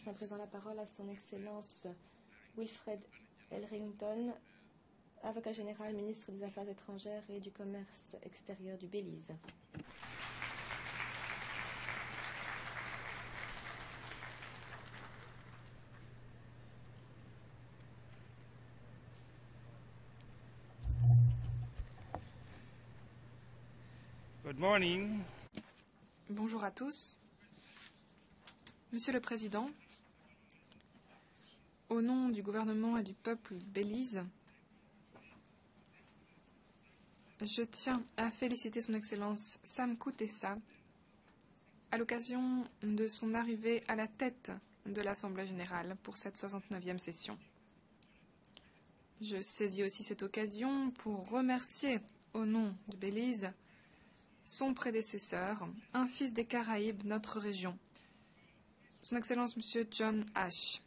à présent la parole à son Excellence Wilfred Elrington, avocat général, ministre des Affaires étrangères et du Commerce extérieur du Belize. Good morning. Bonjour à tous. Monsieur le Président, au nom du gouvernement et du peuple du Belize, je tiens à féliciter son Excellence Sam Kutesa à l'occasion de son arrivée à la tête de l'Assemblée générale pour cette 69e session. Je saisis aussi cette occasion pour remercier, au nom du Belize, son prédécesseur, un fils des Caraïbes, notre région, son Excellence M. John Ash,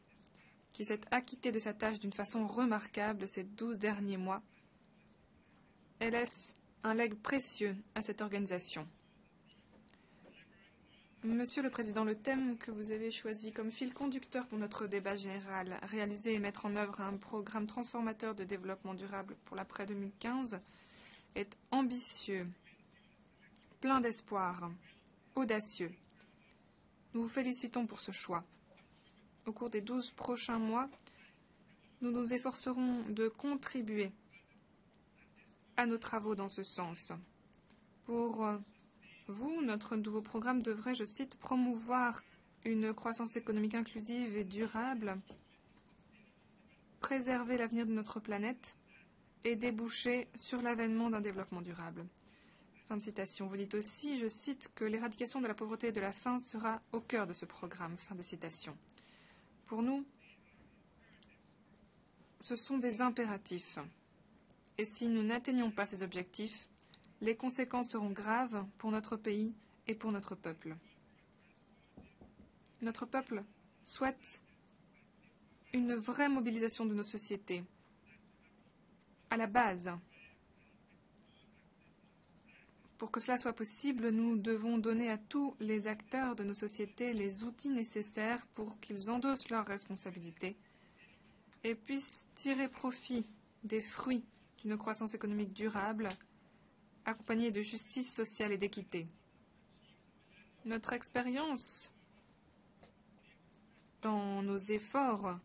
qui s'est acquitté de sa tâche d'une façon remarquable ces 12 derniers mois et laisse un legs précieux à cette organisation. Monsieur le Président, le thème que vous avez choisi comme fil conducteur pour notre débat général, réaliser et mettre en œuvre un programme transformateur de développement durable pour l'après 2015, est ambitieux, plein d'espoir, audacieux. Nous vous félicitons pour ce choix. Au cours des 12 prochains mois, nous nous efforcerons de contribuer à nos travaux dans ce sens. Pour vous, notre nouveau programme devrait, je cite, promouvoir une croissance économique inclusive et durable, préserver l'avenir de notre planète et déboucher sur l'avènement d'un développement durable. Fin de citation. Vous dites aussi, je cite, que l'éradication de la pauvreté et de la faim sera au cœur de ce programme. Fin de citation. Pour nous, ce sont des impératifs. Et si nous n'atteignons pas ces objectifs, les conséquences seront graves pour notre pays et pour notre peuple. Notre peuple souhaite une vraie mobilisation de nos sociétés, à la base. Pour que cela soit possible, nous devons donner à tous les acteurs de nos sociétés les outils nécessaires pour qu'ils endossent leurs responsabilités et puissent tirer profit des fruits d'une croissance économique durable, accompagnée de justice sociale et d'équité. Notre expérience dans nos efforts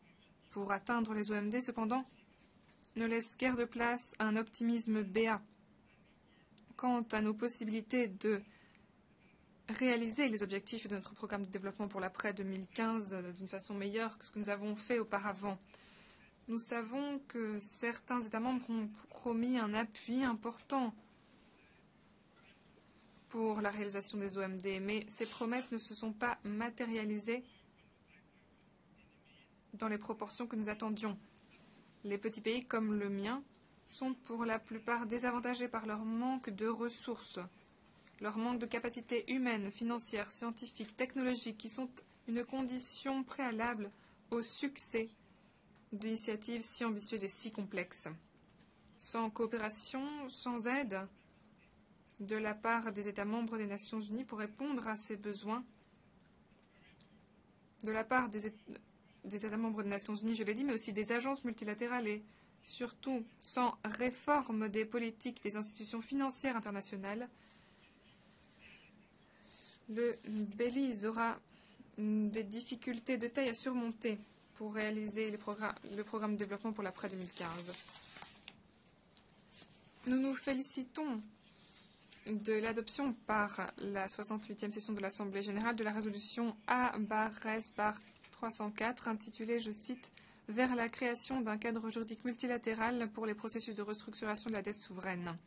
pour atteindre les OMD, cependant, ne laisse guère de place à un optimisme béat quant à nos possibilités de réaliser les objectifs de notre programme de développement pour l'après 2015 d'une façon meilleure que ce que nous avons fait auparavant. Nous savons que certains États membres ont promis un appui important pour la réalisation des OMD, mais ces promesses ne se sont pas matérialisées dans les proportions que nous attendions. Les petits pays comme le mien sont pour la plupart désavantagés par leur manque de ressources, leur manque de capacités humaines, financières, scientifiques, technologiques, qui sont une condition préalable au succès d'initiatives si ambitieuses et si complexes. Sans coopération, sans aide de la part des États membres des Nations Unies pour répondre à ces besoins, de la part des États membres des Nations Unies, je l'ai dit, mais aussi des agences multilatérales et surtout sans réforme des politiques des institutions financières internationales, le Belize aura des difficultés de taille à surmonter pour réaliser le programme de développement pour l'après 2015. Nous nous félicitons de l'adoption par la 68e session de l'Assemblée générale de la résolution A/S/304 intitulée, je cite, « Vers la création d'un cadre juridique multilatéral pour les processus de restructuration de la dette souveraine ».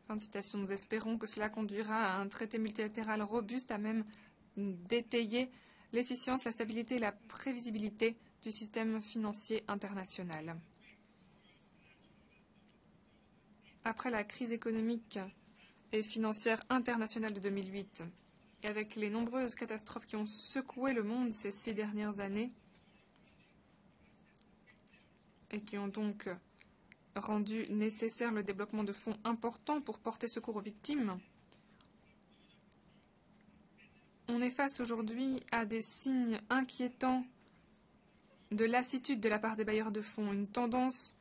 Fin de citation. Nous espérons que cela conduira à un traité multilatéral robuste à même d'étayer l'efficience, la stabilité et la prévisibilité du système financier international. Après la crise économique et financière internationale de 2008, et avec les nombreuses catastrophes qui ont secoué le monde ces 6 dernières années, et qui ont donc rendu nécessaire le développement de fonds importants pour porter secours aux victimes, on est face aujourd'hui à des signes inquiétants de lassitude de la part des bailleurs de fonds, une tendance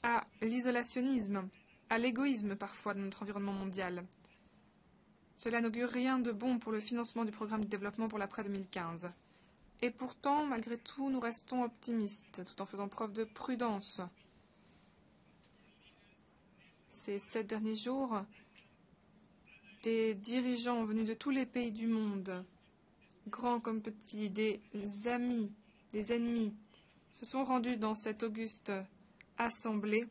à l'isolationnisme, à l'égoïsme parfois de notre environnement mondial. Cela n'augure rien de bon pour le financement du programme de développement pour l'après 2015. Et pourtant, malgré tout, nous restons optimistes, tout en faisant preuve de prudence. Ces 7 derniers jours, des dirigeants venus de tous les pays du monde, grands comme petits, des amis, des ennemis, se sont rendus dans cette auguste assemblée.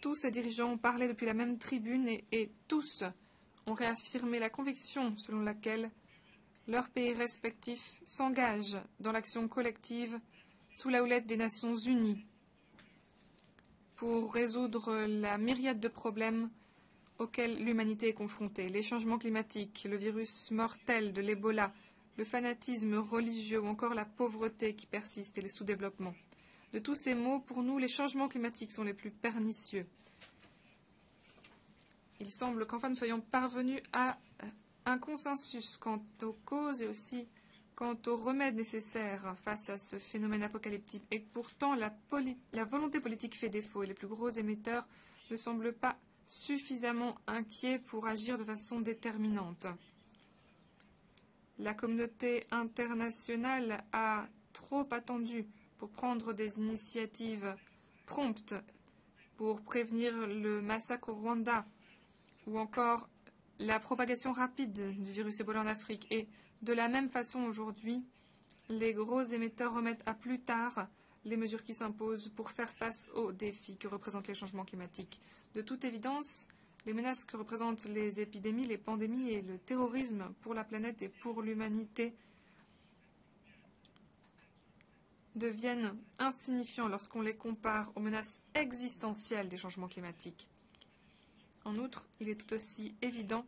Tous ces dirigeants ont parlé depuis la même tribune et tous ont réaffirmé la conviction selon laquelle leurs pays respectifs s'engagent dans l'action collective sous la houlette des Nations Unies pour résoudre la myriade de problèmes auxquels l'humanité est confrontée. Les changements climatiques, le virus mortel de l'Ebola, le fanatisme religieux ou encore la pauvreté qui persiste et le sous-développement. De tous ces maux, pour nous, les changements climatiques sont les plus pernicieux. Il semble qu'enfin nous soyons parvenus à un consensus quant aux causes et aussi quant aux remèdes nécessaires face à ce phénomène apocalyptique. Et pourtant, la volonté politique fait défaut et les plus gros émetteurs ne semblent pas suffisamment inquiets pour agir de façon déterminante. La communauté internationale a trop attendu pour prendre des initiatives promptes pour prévenir le massacre au Rwanda ou encore la propagation rapide du virus Ebola en Afrique. Et de la même façon, aujourd'hui, les gros émetteurs remettent à plus tard les mesures qui s'imposent pour faire face aux défis que représentent les changements climatiques. De toute évidence, les menaces que représentent les épidémies, les pandémies et le terrorisme pour la planète et pour l'humanité deviennent insignifiants lorsqu'on les compare aux menaces existentielles des changements climatiques. En outre, il est tout aussi évident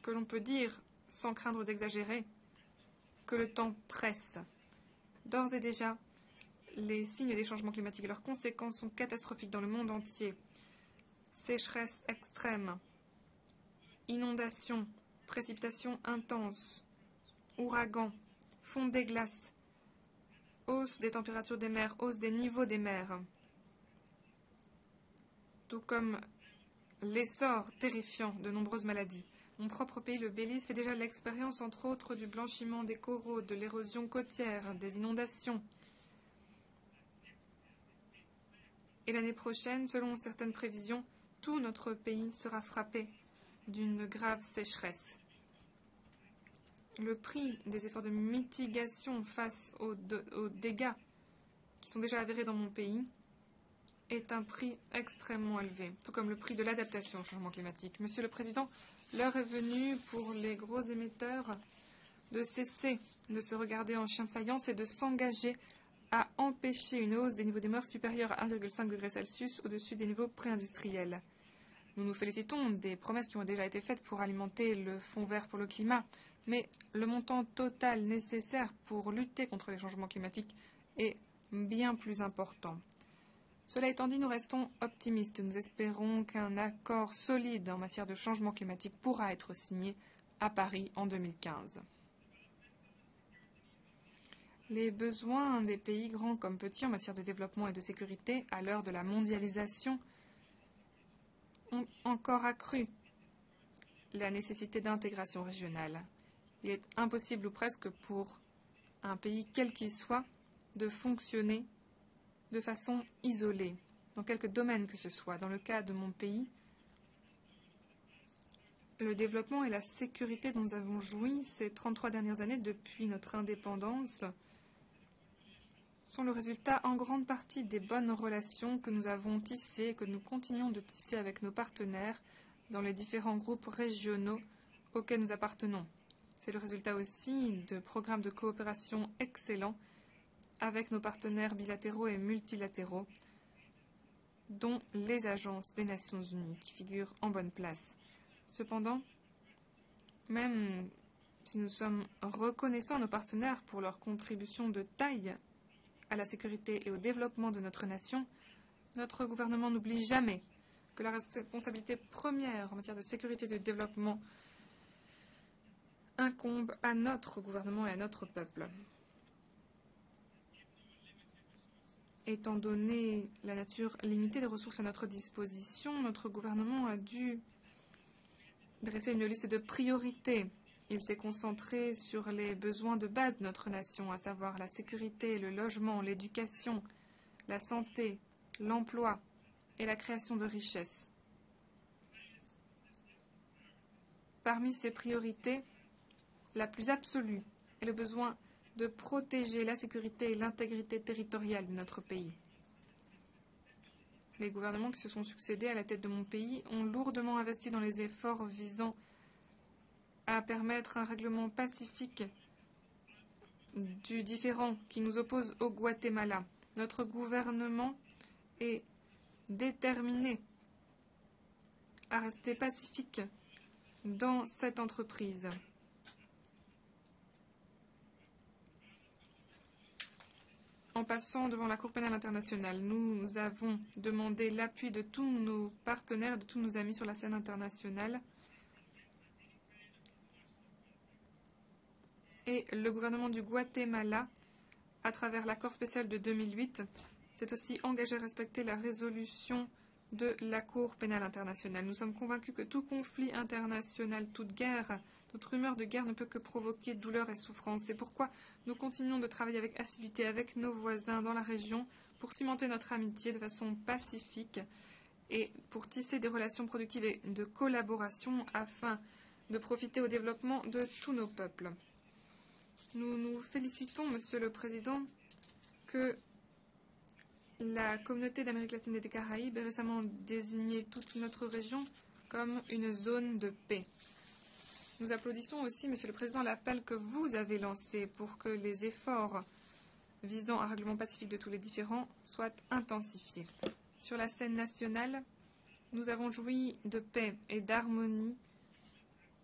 que l'on peut dire, sans craindre d'exagérer, que le temps presse. D'ores et déjà, les signes des changements climatiques et leurs conséquences sont catastrophiques dans le monde entier. Sécheresse extrême, inondations, précipitations intenses, ouragans, fonte des glaces, hausse des températures des mers, hausse des niveaux des mers, tout comme l'essor terrifiant de nombreuses maladies. Mon propre pays, le Belize, fait déjà l'expérience, entre autres, du blanchiment des coraux, de l'érosion côtière, des inondations. Et l'année prochaine, selon certaines prévisions, tout notre pays sera frappé d'une grave sécheresse. Le prix des efforts de mitigation face aux dégâts qui sont déjà avérés dans mon pays est un prix extrêmement élevé, tout comme le prix de l'adaptation au changement climatique. Monsieur le Président, l'heure est venue pour les gros émetteurs de cesser de se regarder en chien de faïence et de s'engager à empêcher une hausse des niveaux des mers supérieure à 1,5 degré Celsius au-dessus des niveaux pré-industriels. Nous nous félicitons des promesses qui ont déjà été faites pour alimenter le Fonds vert pour le climat, mais le montant total nécessaire pour lutter contre les changements climatiques est bien plus important. Cela étant dit, nous restons optimistes. Nous espérons qu'un accord solide en matière de changement climatique pourra être signé à Paris en 2015. Les besoins des pays grands comme petits en matière de développement et de sécurité à l'heure de la mondialisation ont encore accru la nécessité d'intégration régionale. Il est impossible ou presque pour un pays, quel qu'il soit, de fonctionner de façon isolée, dans quelque domaine que ce soit. Dans le cas de mon pays, le développement et la sécurité dont nous avons joui ces 33 dernières années depuis notre indépendance sont le résultat en grande partie des bonnes relations que nous avons tissées et que nous continuons de tisser avec nos partenaires dans les différents groupes régionaux auxquels nous appartenons. C'est le résultat aussi de programmes de coopération excellents avec nos partenaires bilatéraux et multilatéraux, dont les agences des Nations Unies, qui figurent en bonne place. Cependant, même si nous sommes reconnaissants à nos partenaires pour leur contribution de taille à la sécurité et au développement de notre nation, notre gouvernement n'oublie jamais que la responsabilité première en matière de sécurité et de développement incombe à notre gouvernement et à notre peuple. Étant donné la nature limitée des ressources à notre disposition, notre gouvernement a dû dresser une liste de priorités. Il s'est concentré sur les besoins de base de notre nation, à savoir la sécurité, le logement, l'éducation, la santé, l'emploi et la création de richesses. Parmi ces priorités, la plus absolue est le besoin de protéger la sécurité et l'intégrité territoriale de notre pays. Les gouvernements qui se sont succédés à la tête de mon pays ont lourdement investi dans les efforts visant à permettre un règlement pacifique du différend qui nous oppose au Guatemala. Notre gouvernement est déterminé à rester pacifique dans cette entreprise. En passant devant la Cour pénale internationale, nous avons demandé l'appui de tous nos partenaires, de tous nos amis sur la scène internationale. Et le gouvernement du Guatemala, à travers l'accord spécial de 2008, s'est aussi engagé à respecter la résolution de la Cour pénale internationale. Nous sommes convaincus que tout conflit international, toute guerre, toute rumeur de guerre ne peut que provoquer douleur et souffrance. C'est pourquoi nous continuons de travailler avec assiduité avec nos voisins dans la région pour cimenter notre amitié de façon pacifique et pour tisser des relations productives et de collaboration afin de profiter au développement de tous nos peuples. Nous nous félicitons, Monsieur le Président, que la communauté d'Amérique latine et des Caraïbes ait récemment désigné toute notre région comme une zone de paix. Nous applaudissons aussi, Monsieur le Président, l'appel que vous avez lancé pour que les efforts visant un règlement pacifique de tous les différends soient intensifiés. Sur la scène nationale, nous avons joui de paix et d'harmonie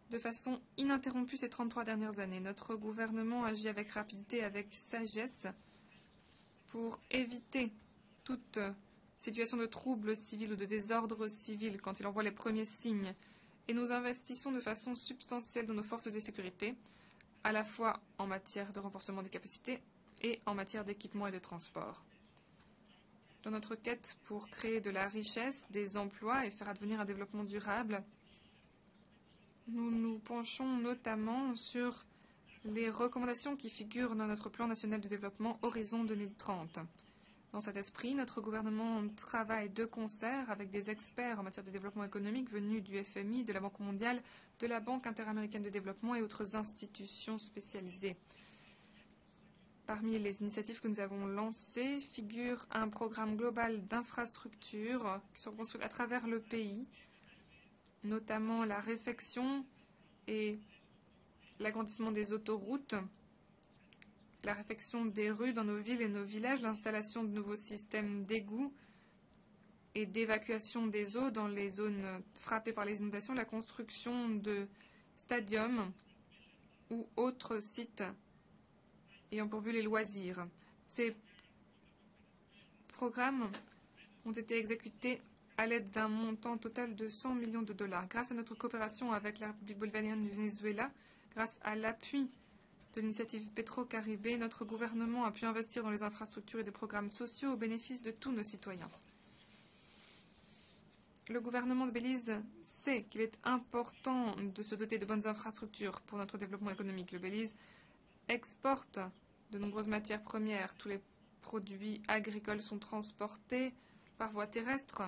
de façon ininterrompue ces 33 dernières années. Notre gouvernement agit avec rapidité et avec sagesse pour éviter toute situation de trouble civil ou de désordre civil quand il envoie les premiers signes. Et nous investissons de façon substantielle dans nos forces de sécurité, à la fois en matière de renforcement des capacités et en matière d'équipement et de transport. Dans notre quête pour créer de la richesse, des emplois et faire advenir un développement durable, nous nous penchons notamment sur les recommandations qui figurent dans notre plan national de développement Horizon 2030. Dans cet esprit, notre gouvernement travaille de concert avec des experts en matière de développement économique venus du FMI, de la Banque mondiale, de la Banque interaméricaine de développement et autres institutions spécialisées. Parmi les initiatives que nous avons lancées figure un programme global d'infrastructures qui sont construites à travers le pays, notamment la réfection et l'agrandissement des autoroutes, la réfection des rues dans nos villes et nos villages, l'installation de nouveaux systèmes d'égouts et d'évacuation des eaux dans les zones frappées par les inondations, la construction de stadiums ou autres sites ayant pour but les loisirs. Ces programmes ont été exécutés à l'aide d'un montant total de 100 millions de dollars. Grâce à notre coopération avec la République bolivarienne du Venezuela, grâce à l'appui de l'initiative Petro-Caribé, notre gouvernement a pu investir dans les infrastructures et des programmes sociaux au bénéfice de tous nos citoyens. Le gouvernement de Belize sait qu'il est important de se doter de bonnes infrastructures pour notre développement économique. Le Belize exporte de nombreuses matières premières. Tous les produits agricoles sont transportés par voie terrestre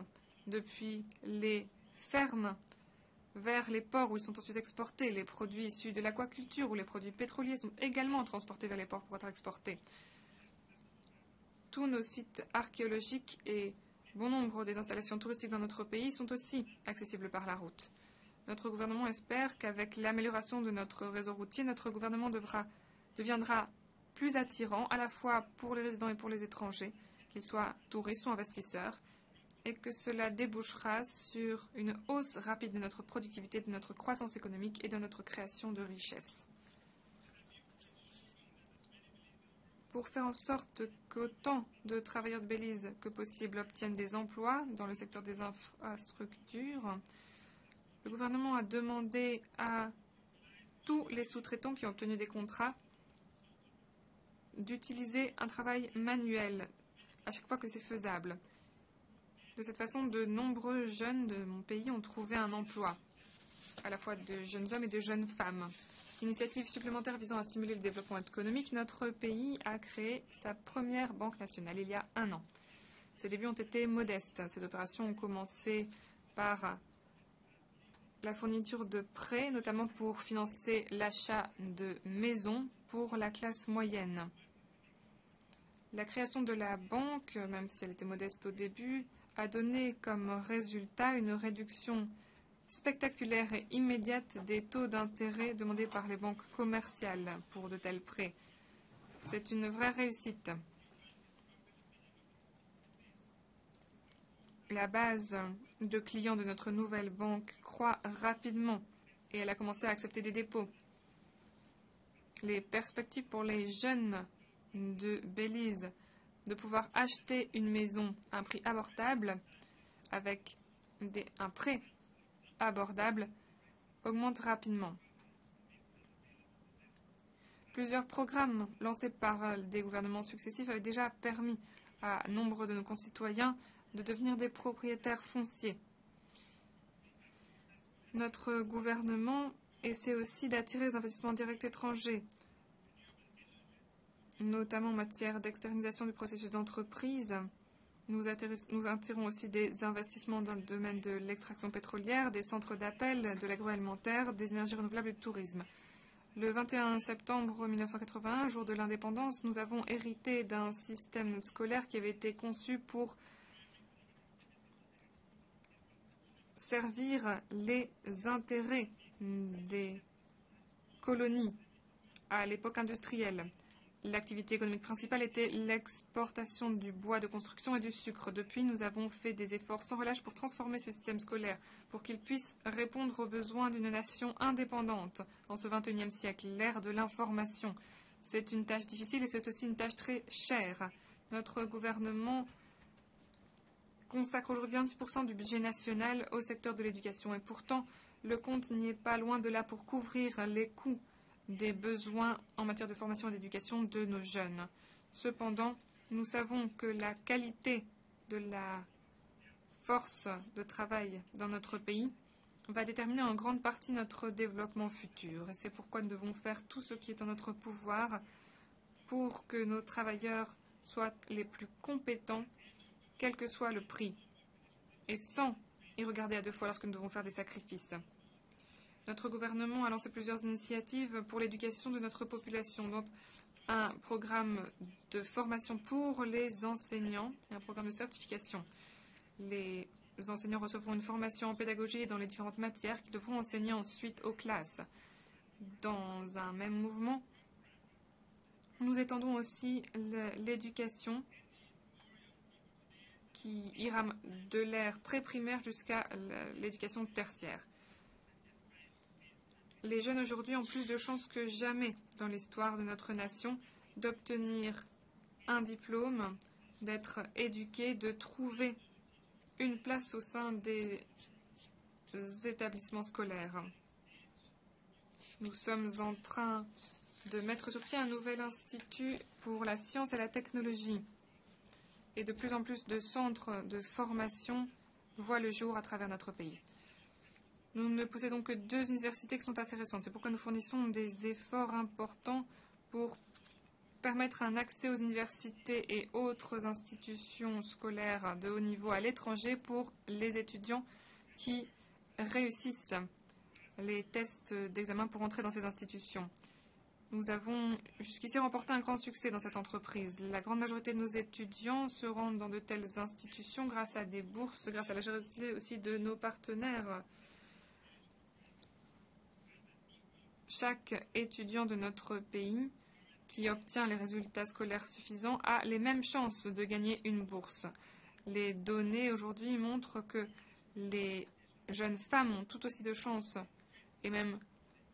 depuis les fermes vers les ports où ils sont ensuite exportés. Les produits issus de l'aquaculture ou les produits pétroliers sont également transportés vers les ports pour être exportés. Tous nos sites archéologiques et bon nombre des installations touristiques dans notre pays sont aussi accessibles par la route. Notre gouvernement espère qu'avec l'amélioration de notre réseau routier, notre gouvernement deviendra plus attirant à la fois pour les résidents et pour les étrangers, qu'ils soient touristes ou investisseurs, et que cela débouchera sur une hausse rapide de notre productivité, de notre croissance économique et de notre création de richesses. Pour faire en sorte qu'autant de travailleurs de Belize que possible obtiennent des emplois dans le secteur des infrastructures, le gouvernement a demandé à tous les sous-traitants qui ont obtenu des contrats d'utiliser un travail manuel à chaque fois que c'est faisable. De cette façon, de nombreux jeunes de mon pays ont trouvé un emploi, à la fois de jeunes hommes et de jeunes femmes. Initiative supplémentaire visant à stimuler le développement économique, notre pays a créé sa première banque nationale il y a 1 an. Ses débuts ont été modestes. Ces opérations ont commencé par la fourniture de prêts, notamment pour financer l'achat de maisons pour la classe moyenne. La création de la banque, même si elle était modeste au début, a donné comme résultat une réduction spectaculaire et immédiate des taux d'intérêt demandés par les banques commerciales pour de tels prêts. C'est une vraie réussite. La base de clients de notre nouvelle banque croît rapidement et elle a commencé à accepter des dépôts. Les perspectives pour les jeunes de Belize de pouvoir acheter une maison à un prix abordable avec un prêt abordable augmentent rapidement. Plusieurs programmes lancés par des gouvernements successifs avaient déjà permis à nombre de nos concitoyens de devenir des propriétaires fonciers. Notre gouvernement essaie aussi d'attirer les investissements directs étrangers, notamment en matière d'externalisation du processus d'entreprise. Nous attirons aussi des investissements dans le domaine de l'extraction pétrolière, des centres d'appel, de l'agroalimentaire, des énergies renouvelables et du tourisme. Le 21 septembre 1981, jour de l'indépendance, nous avons hérité d'un système scolaire qui avait été conçu pour servir les intérêts des colonies à l'époque industrielle. L'activité économique principale était l'exportation du bois de construction et du sucre. Depuis, nous avons fait des efforts sans relâche pour transformer ce système scolaire, pour qu'il puisse répondre aux besoins d'une nation indépendante en ce XXIe siècle, l'ère de l'information. C'est une tâche difficile et c'est aussi une tâche très chère. Notre gouvernement consacre aujourd'hui 26% du budget national au secteur de l'éducation et pourtant, le compte n'y est pas loin de là pour couvrir les coûts des besoins en matière de formation et d'éducation de nos jeunes. Cependant, nous savons que la qualité de la force de travail dans notre pays va déterminer en grande partie notre développement futur. Et c'est pourquoi nous devons faire tout ce qui est en notre pouvoir pour que nos travailleurs soient les plus compétents, quel que soit le prix, et sans y regarder à deux fois lorsque nous devons faire des sacrifices. Notre gouvernement a lancé plusieurs initiatives pour l'éducation de notre population, dont un programme de formation pour les enseignants et un programme de certification. Les enseignants recevront une formation en pédagogie dans les différentes matières qu'ils devront enseigner ensuite aux classes. Dans un même mouvement, nous étendons aussi l'éducation qui ira de l'ère pré-primaire jusqu'à l'éducation tertiaire. Les jeunes aujourd'hui ont plus de chances que jamais dans l'histoire de notre nation d'obtenir un diplôme, d'être éduqués, de trouver une place au sein des établissements scolaires. Nous sommes en train de mettre sur pied un nouvel institut pour la science et la technologie. Et de plus en plus de centres de formation voient le jour à travers notre pays. Nous ne possédons que 2 universités qui sont assez récentes. C'est pourquoi nous fournissons des efforts importants pour permettre un accès aux universités et autres institutions scolaires de haut niveau à l'étranger pour les étudiants qui réussissent les tests d'examen pour entrer dans ces institutions. Nous avons jusqu'ici remporté un grand succès dans cette entreprise. La grande majorité de nos étudiants se rendent dans de telles institutions grâce à des bourses, grâce à la générosité aussi de nos partenaires. Chaque étudiant de notre pays qui obtient les résultats scolaires suffisants a les mêmes chances de gagner une bourse. Les données aujourd'hui montrent que les jeunes femmes ont tout aussi de chances et même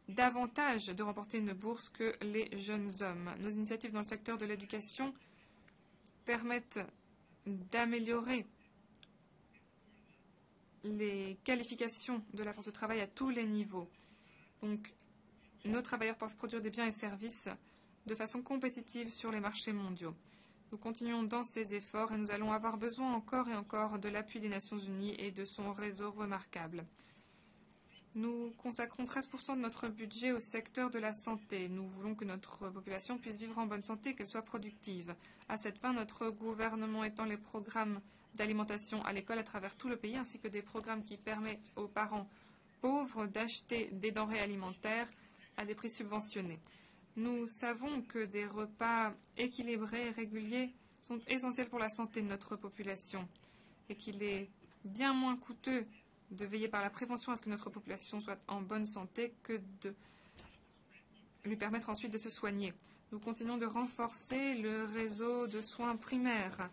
davantage de remporter une bourse que les jeunes hommes. Nos initiatives dans le secteur de l'éducation permettent d'améliorer les qualifications de la force de travail à tous les niveaux. Donc, nos travailleurs peuvent produire des biens et services de façon compétitive sur les marchés mondiaux. Nous continuons dans ces efforts et nous allons avoir besoin encore et encore de l'appui des Nations Unies et de son réseau remarquable. Nous consacrons 13% de notre budget au secteur de la santé. Nous voulons que notre population puisse vivre en bonne santé et qu'elle soit productive. À cette fin, notre gouvernement étend les programmes d'alimentation à l'école à travers tout le pays, ainsi que des programmes qui permettent aux parents pauvres d'acheter des denrées alimentaires à des prix subventionnés. Nous savons que des repas équilibrés et réguliers sont essentiels pour la santé de notre population et qu'il est bien moins coûteux de veiller par la prévention à ce que notre population soit en bonne santé que de lui permettre ensuite de se soigner. Nous continuons de renforcer le réseau de soins primaires,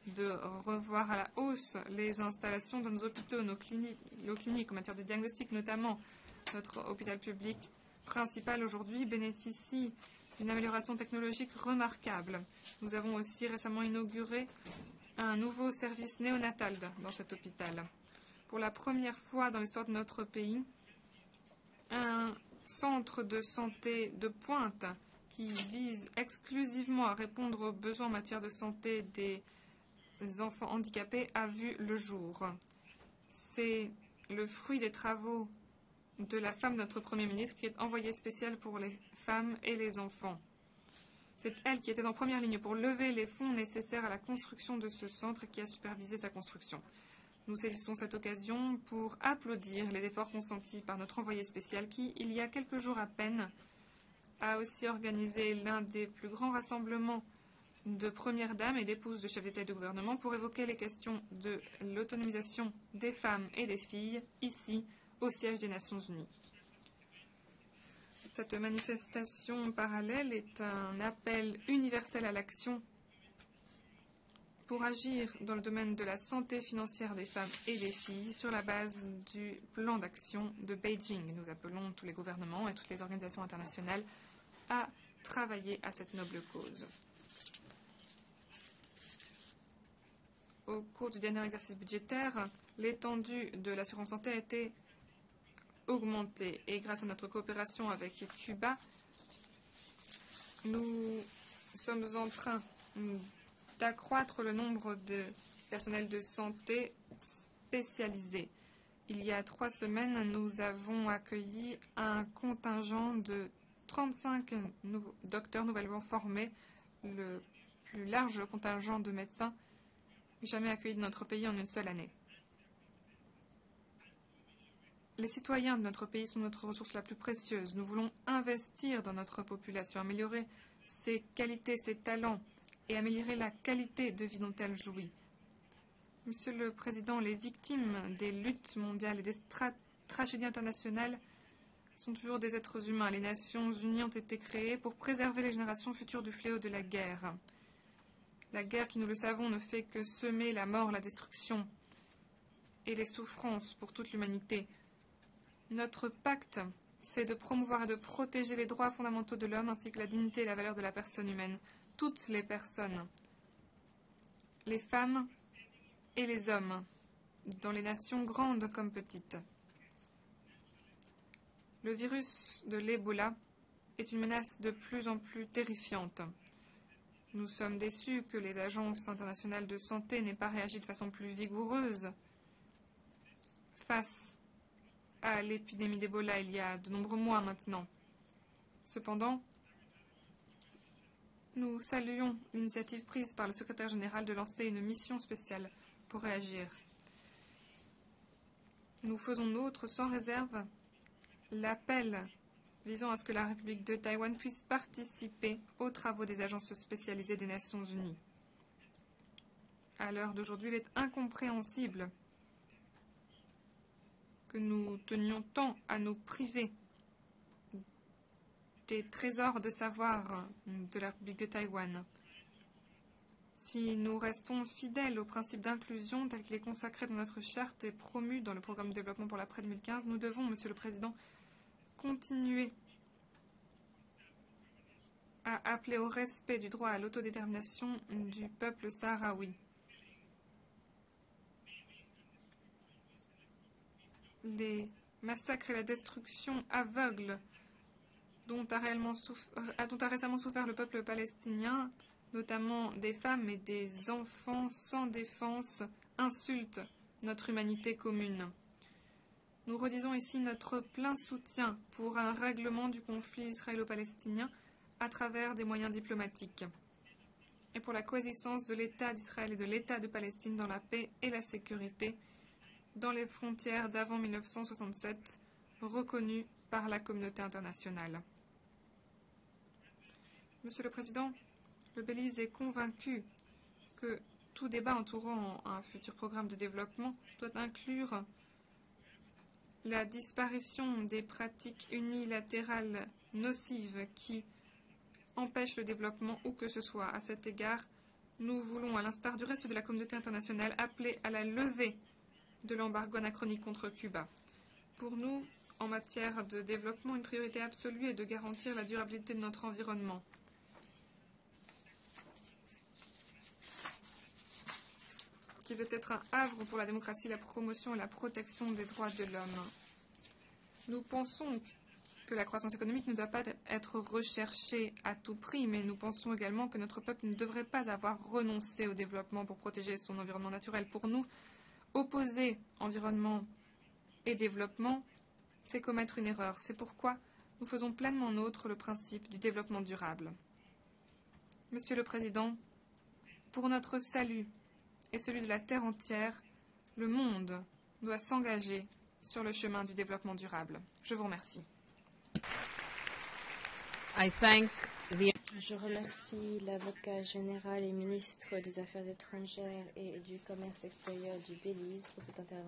de revoir à la hausse les installations dans nos hôpitaux, nos cliniques en matière de diagnostic notamment. Notre hôpital public principal aujourd'hui bénéficie d'une amélioration technologique remarquable. Nous avons aussi récemment inauguré un nouveau service néonatal dans cet hôpital. Pour la première fois dans l'histoire de notre pays, un centre de santé de pointe qui vise exclusivement à répondre aux besoins en matière de santé des enfants handicapés a vu le jour. C'est le fruit des travaux de la femme de notre Premier ministre qui est envoyée spéciale pour les femmes et les enfants. C'est elle qui était en première ligne pour lever les fonds nécessaires à la construction de ce centre et qui a supervisé sa construction. Nous saisissons cette occasion pour applaudir les efforts consentis par notre envoyé spécial qui, il y a quelques jours à peine, a aussi organisé l'un des plus grands rassemblements de premières dames et d'épouses de chefs d'État et de gouvernement pour évoquer les questions de l'autonomisation des femmes et des filles, ici, au siège des Nations Unies. Cette manifestation parallèle est un appel universel à l'action pour agir dans le domaine de la santé financière des femmes et des filles sur la base du plan d'action de Beijing. Nous appelons tous les gouvernements et toutes les organisations internationales à travailler à cette noble cause. Au cours du dernier exercice budgétaire, l'étendue de l'assurance santé a été augmentée et grâce à notre coopération avec Cuba, nous sommes en train d'accroître le nombre de personnels de santé spécialisés. Il y a 3 semaines, nous avons accueilli un contingent de 35 docteurs nouvellement formés, le plus large contingent de médecins jamais accueilli de notre pays en une seule année. Les citoyens de notre pays sont notre ressource la plus précieuse. Nous voulons investir dans notre population, améliorer ses qualités, ses talents, et améliorer la qualité de vie dont elle jouit. Monsieur le Président, les victimes des luttes mondiales et des tragédies internationales sont toujours des êtres humains. Les Nations Unies ont été créées pour préserver les générations futures du fléau de la guerre. La guerre qui, nous le savons, ne fait que semer la mort, la destruction et les souffrances pour toute l'humanité. Notre pacte, c'est de promouvoir et de protéger les droits fondamentaux de l'homme ainsi que la dignité et la valeur de la personne humaine. Toutes les personnes, les femmes et les hommes, dans les nations grandes comme petites. Le virus de l'Ebola est une menace de plus en plus terrifiante. Nous sommes déçus que les agences internationales de santé n'aient pas réagi de façon plus vigoureuse face à l'épidémie d'Ebola il y a de nombreux mois maintenant. Cependant, nous saluons l'initiative prise par le secrétaire général de lancer une mission spéciale pour réagir. Nous faisons nôtre sans réserve l'appel visant à ce que la République de Taïwan puisse participer aux travaux des agences spécialisées des Nations Unies. À l'heure d'aujourd'hui, il est incompréhensible que nous tenions tant à nous priver des trésors de savoir de la République de Taïwan. Si nous restons fidèles au principe d'inclusion tel qu'il est consacré dans notre charte et promu dans le programme de développement pour l'après 2015, nous devons, Monsieur le Président, continuer à appeler au respect du droit à l'autodétermination du peuple sahraoui. Les massacres et la destruction aveugle dont a récemment souffert le peuple palestinien, notamment des femmes et des enfants sans défense, insultent notre humanité commune. Nous redisons ici notre plein soutien pour un règlement du conflit israélo-palestinien à travers des moyens diplomatiques et pour la coexistence de l'État d'Israël et de l'État de Palestine dans la paix et la sécurité dans les frontières d'avant 1967 reconnues par la communauté internationale. Monsieur le Président, le Belize est convaincu que tout débat entourant un futur programme de développement doit inclure la disparition des pratiques unilatérales nocives qui empêchent le développement où que ce soit. À cet égard, nous voulons, à l'instar du reste de la communauté internationale, appeler à la levée de l'embargo anachronique contre Cuba. Pour nous, en matière de développement, une priorité absolue est de garantir la durabilité de notre environnement. Qui doit être un havre pour la démocratie, la promotion et la protection des droits de l'homme. Nous pensons que la croissance économique ne doit pas être recherchée à tout prix, mais nous pensons également que notre peuple ne devrait pas avoir renoncé au développement pour protéger son environnement naturel. Pour nous, opposer environnement et développement, c'est commettre une erreur. C'est pourquoi nous faisons pleinement nôtre le principe du développement durable. Monsieur le Président, pour notre salut et celui de la Terre entière, le monde doit s'engager sur le chemin du développement durable. Je vous remercie. Je remercie l'avocat général et ministre des Affaires étrangères et du Commerce extérieur du Belize pour cette intervention.